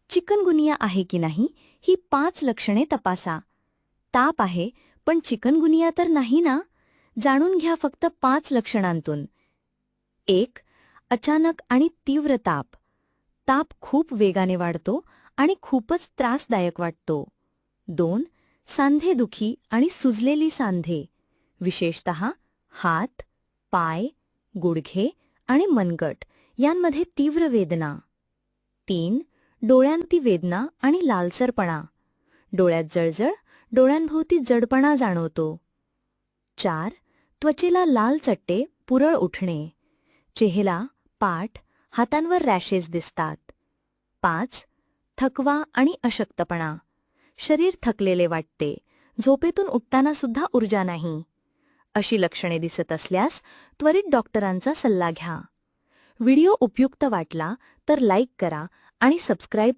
Chikungunya आहे की नाही ही 5 लक्षणे तपासा. ताप आहे पण चिकनगुनिया तर नाही ना? जाणून घ्या फक्त 5 लक्षणांतून. 1. अचानक आणि तीव्र ताप. ताप खूप वेगाने वाढतो आणि खूपच त्रासदायक वाटतो. 2. सांधेदुखी आणि सुजलेली सांधे, विशेषतः हात, पाय, गुडघे आणि मनगट यांमध्ये तीव्र वेदना. 3. डोळ्यांती वेदना आणि लालसरपणा. डोळ्यात जळजळ, डोळ्यांभोवती जडपणा जाणवतो. 4. त्वचेला लाल चट्टे, पुरळ उठणे. चेहरा, पाठ, हातांवर रॅशेस दिसतात. 5. थकवा आणि अशक्तपणा. शरीर थकलेले वाटते, झोपेतून उठताना सुद्धा ऊर्जा नाही. अशी लक्षणे दिसत असल्यास त्वरित डॉक्टरांचा सल्ला घ्या. व्हिडिओ उपयुक्त वाटला तर लाईक करा आणि सबस्क्राईब